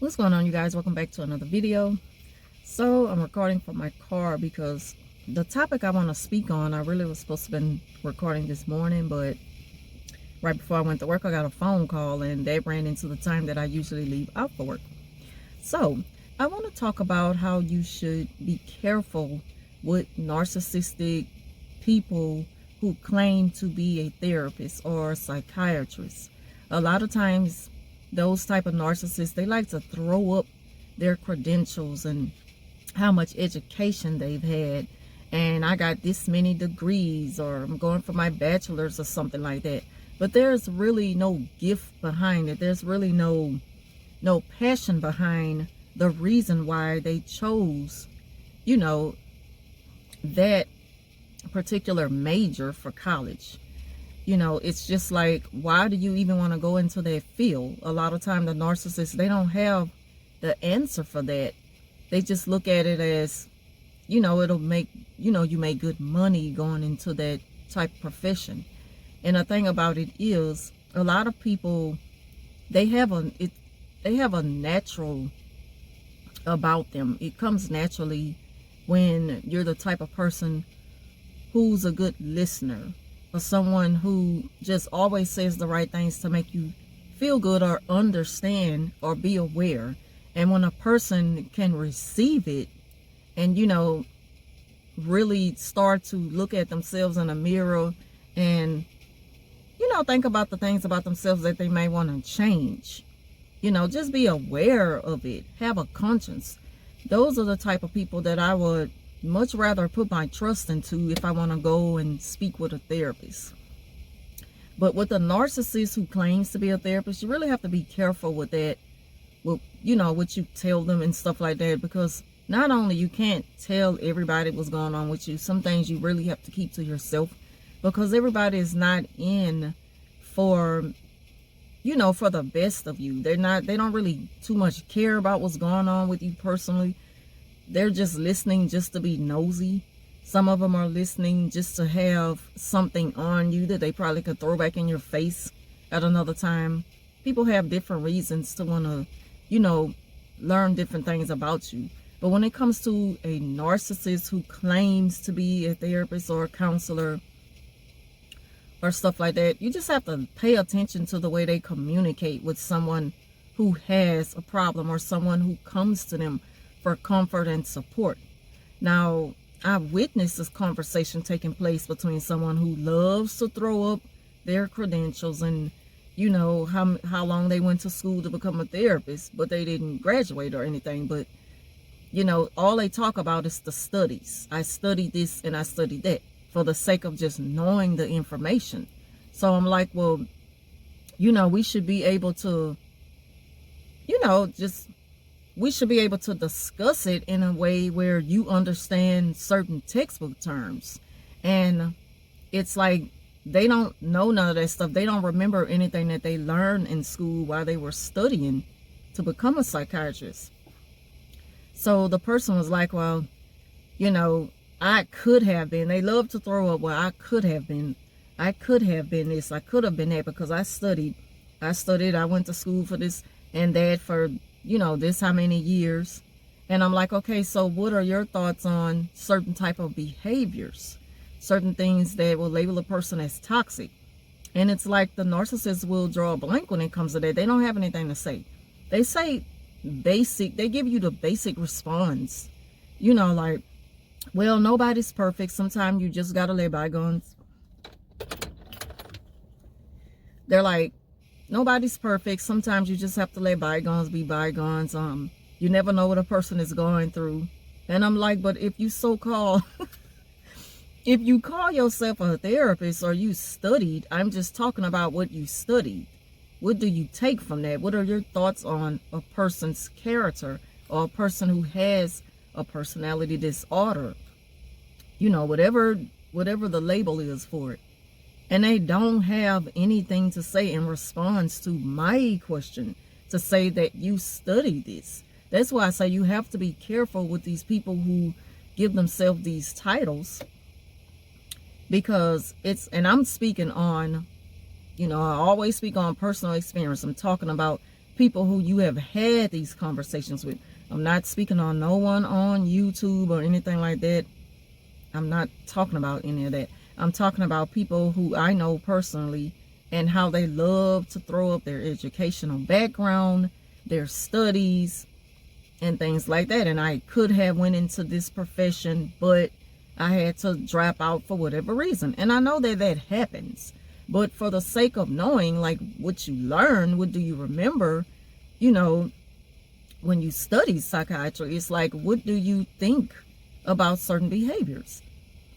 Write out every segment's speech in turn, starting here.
What's going on, you guys? Welcome back to another video. So I'm recording from my car because the topic I want to speak on, I really was supposed to have been recording this morning, but right before I went to work I got a phone call and that ran into the time that I usually leave out for work. So I want to talk about how you should be careful with narcissistic people who claim to be a therapist or a psychiatrist. A lot of times those type of narcissists, they like to throw up their credentials and how much education they've had, and I got this many degrees, or I'm going for my bachelor's or something like that. But there's really no gift behind it. There's really no passion behind the reason why they chose, that particular major for college. It's just like, why do you even want to go into that field? A lot of time the narcissists, they don't have the answer for that. They just look at it as, it'll make, you make good money going into that type of profession. And the thing about it is, a lot of people, they have a natural about them. It comes naturally when you're the type of person who's a good listener, or someone who just always says the right things to make you feel good or understand or be aware. And when a person can receive it and, really start to look at themselves in a mirror and, think about the things about themselves that they may want to change, just be aware of it, have a conscience. Those are the type of people that I would much rather put my trust into if I want to go and speak with a therapist. But with a narcissist who claims to be a therapist, you really have to be careful with that, with what you tell them and stuff like that, because not only you can't tell everybody what's going on with you, some things you really have to keep to yourself, because everybody is not in for for the best of you. They don't really too much care about what's going on with you personally. They're just listening just to be nosy. Some of them are listening just to have something on you that they probably could throw back in your face at another time. People have different reasons to want to, learn different things about you. But when it comes to a narcissist who claims to be a therapist or a counselor or stuff like that, you just have to pay attention to the way they communicate with someone who has a problem or someone who comes to them for comfort and support. Now, I've witnessed this conversation taking place between someone who loves to throw up their credentials and, how long they went to school to become a therapist, but they didn't graduate or anything. But, all they talk about is the studies. I studied this and I studied that for the sake of just knowing the information. So I'm like, well, we should be able to, we should be able to discuss it in a way where you understand certain textbook terms. And it's like they don't know none of that stuff. They don't remember anything that they learned in school while they were studying to become a psychiatrist. So the person was like, well, I could have been. They love to throw up, well, I could have been this, I could have been that, because I studied, I went to school for this and that for this how many years. And I'm like, okay, so what are your thoughts on certain type of behaviors, certain things that will label a person as toxic? And it's like the narcissist will draw a blank when it comes to that. They don't have anything to say. They say they give you the basic response, like, well, nobody's perfect, sometimes you just gotta let bygones. They're like, nobody's perfect, sometimes you just have to let bygones be bygones. You never know what a person is going through. And I'm like, but if you if you call yourself a therapist or you studied, I'm just talking about what you studied. What do you take from that? What are your thoughts on a person's character, or a person who has a personality disorder? Whatever the label is for it. And they don't have anything to say in response to my question, to say that you study this. That's why I say you have to be careful with these people who give themselves these titles, because and I'm speaking on, I always speak on personal experience. I'm talking about people who you have had these conversations with. I'm not speaking on no one on YouTube or anything like that. I'm not talking about any of that. I'm talking about people who I know personally and how they love to throw up their educational background, their studies, and things like that. And I could have went into this profession, but I had to drop out for whatever reason. And I know that that happens. But for the sake of knowing, like, what you learn, what do you remember, you know, when you study psychiatry, it's like, what do you think about certain behaviors?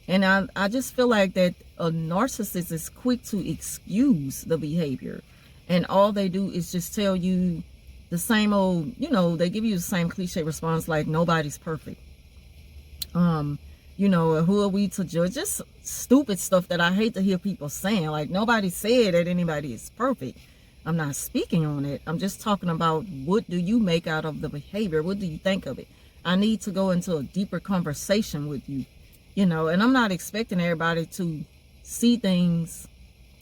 And I just feel like that a narcissist is quick to excuse the behavior. And all they do is just tell you the same old, you know, they give you the same cliche response like, nobody's perfect. You know, who are we to judge? Just stupid stuff that I hate to hear people saying. Like, nobody said that anybody is perfect. I'm not speaking on it. I'm just talking about, what do you make out of the behavior? What do you think of it? I need to go into a deeper conversation with you, you know, and I'm not expecting everybody to see things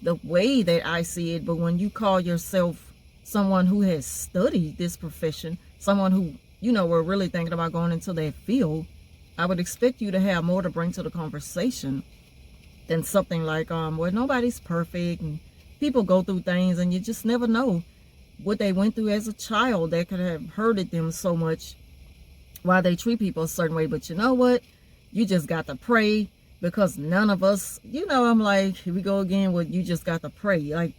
the way that I see it. But when you call yourself someone who has studied this profession, someone who, you know, we're really thinking about going into that field, I would expect you to have more to bring to the conversation than something like, well, nobody's perfect and people go through things and you just never know what they went through as a child that could have hurted them so much why they treat people a certain way. But you know what? You just got to pray, because none of us, you know, I'm like, here we go again with you just got to pray. Like,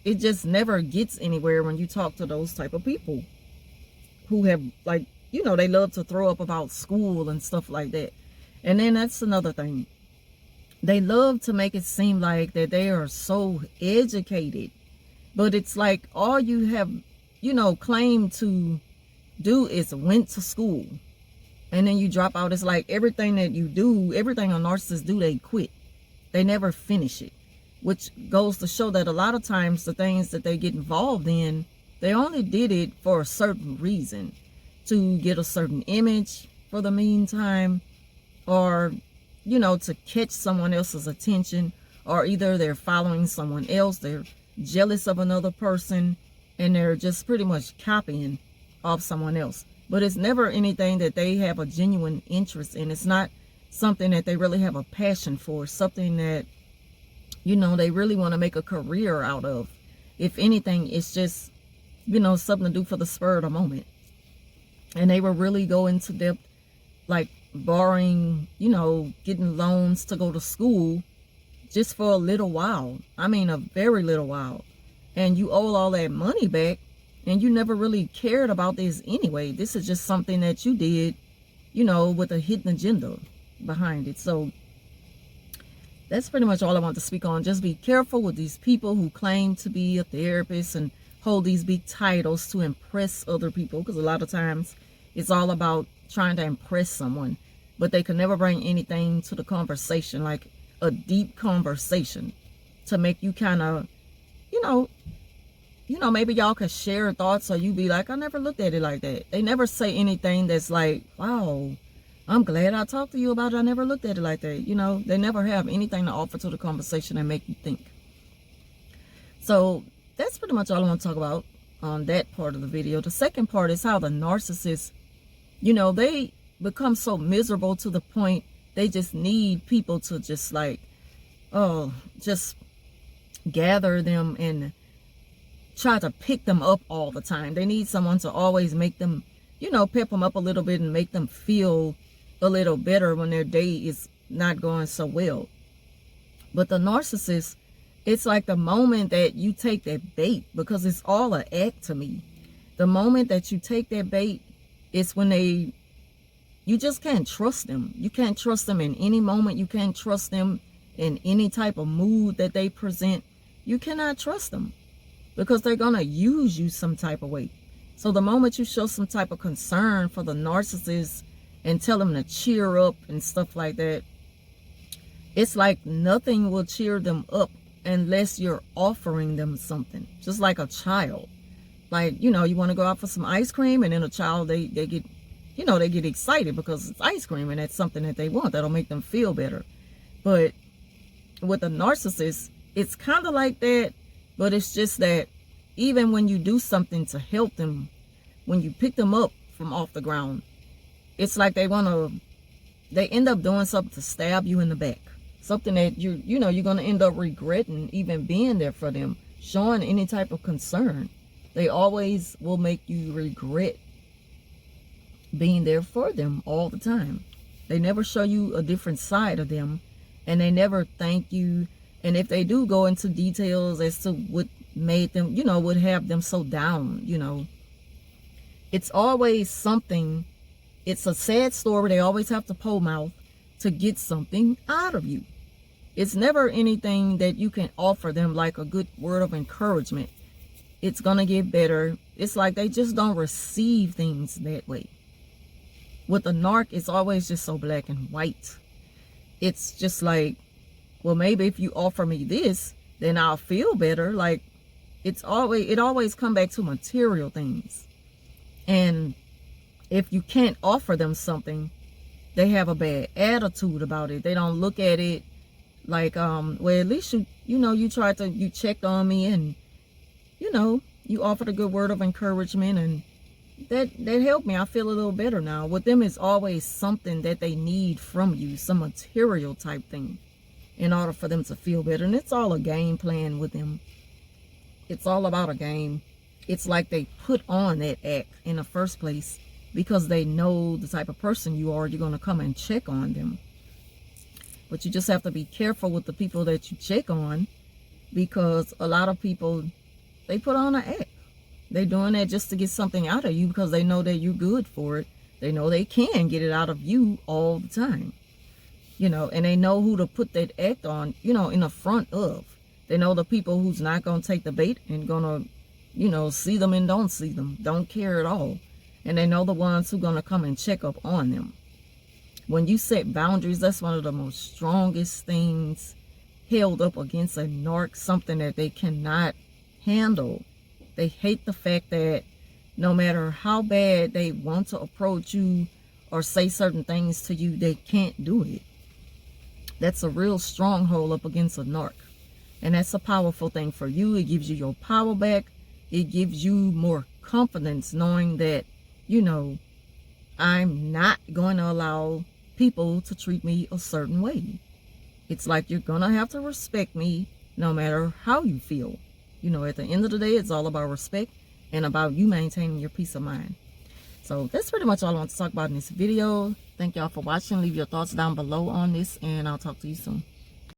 it just never gets anywhere when you talk to those type of people who have, like, you know, they love to throw up about school and stuff like that. And then that's another thing. They love to make it seem like that they are so educated. But it's like all you have, you know, claimed to do is went to school. And then you drop out. It's like everything that you do, everything a narcissist do, they quit. They never finish it. Which goes to show that a lot of times the things that they get involved in, they only did it for a certain reason. To get a certain image for the meantime, or, you know, to catch someone else's attention, or either they're following someone else, they're jealous of another person, and they're just pretty much copying off someone else. But it's never anything that they have a genuine interest in. It's not something that they really have a passion for, something that, you know, they really want to make a career out of. If anything, it's just, you know, something to do for the spur of the moment. And they will really go into depth, like borrowing, you know, getting loans to go to school just for a little while. I mean, a very little while. And you owe all that money back, and you never really cared about this anyway. This is just something that you did, you know, with a hidden agenda behind it. So that's pretty much all I want to speak on. Just be careful with these people who claim to be a therapist and hold these big titles to impress other people, because a lot of times it's all about trying to impress someone, but they can never bring anything to the conversation, like a deep conversation to make you kind of, you know, maybe y'all could share thoughts, or you be like, I never looked at it like that. They never say anything that's like, wow, I'm glad I talked to you about it. I never looked at it like that. You know, they never have anything to offer to the conversation and make you think. So that's pretty much all I want to talk about on that part of the video. The second part is how the narcissists, you know, they become so miserable to the point they just need people to just like, just gather them and try to pick them up all the time. They need someone to always make them, you know, pep them up a little bit and make them feel a little better when their day is not going so well. But the narcissist, it's like the moment that you take that bait, because it's all an act to me. The moment that you take that bait, it's when you just can't trust them. You can't trust them in any moment. You can't trust them in any type of mood that they present. You cannot trust them because they're going to use you some type of way. So the moment you show some type of concern for the narcissist and tell them to cheer up and stuff like that, it's like nothing will cheer them up unless you're offering them something. Just like a child. Like, you know, you want to go out for some ice cream, and then a child, they get, you know, they get excited because it's ice cream and that's something that they want. That'll make them feel better. But with a narcissist, it's kind of like that, but it's just that even when you do something to help them, when you pick them up from off the ground, it's like they end up doing something to stab you in the back. Something that you're going to end up regretting even being there for them, showing any type of concern. They always will make you regret being there for them all the time. They never show you a different side of them, and they never thank you. And if they do go into details as to what made them, would have them so down, it's always something. It's a sad story. They always have to pull mouth to get something out of you. It's never anything that you can offer them, like a good word of encouragement. It's gonna get better. It's like they just don't receive things that way. With a narc, it's always just so black and white. It's just like, well, maybe if you offer me this, then I'll feel better. Like, it always come back to material things. And if you can't offer them something, they have a bad attitude about it. They don't look at it like, well, at least you checked on me, and you offered a good word of encouragement, and that helped me. I feel a little better now. With them, it's always something that they need from you, some material type thing, in order for them to feel better. And it's all a game plan with them. It's all about a game. It's like they put on that act in the first place because they know the type of person you are. You're going to come and check on them. But you just have to be careful with the people that you check on, because a lot of people, they put on an act. They're doing that just to get something out of you because they know that you're good for it. They know they can get it out of you all the time. And they know who to put that act on, in the front of. They know the people who's not going to take the bait and going to, see them and don't see them, don't care at all. And they know the ones who are going to come and check up on them. When you set boundaries, that's one of the most strongest things held up against a narc, something that they cannot handle. They hate the fact that no matter how bad they want to approach you or say certain things to you, they can't do it. That's a real stronghold up against a narc. And that's a powerful thing for you. It gives you your power back. It gives you more confidence knowing that, I'm not going to allow people to treat me a certain way. It's like you're going to have to respect me no matter how you feel. At the end of the day, it's all about respect and about you maintaining your peace of mind. So that's pretty much all I want to talk about in this video. Thank y'all for watching. Leave your thoughts down below on this, and I'll talk to you soon.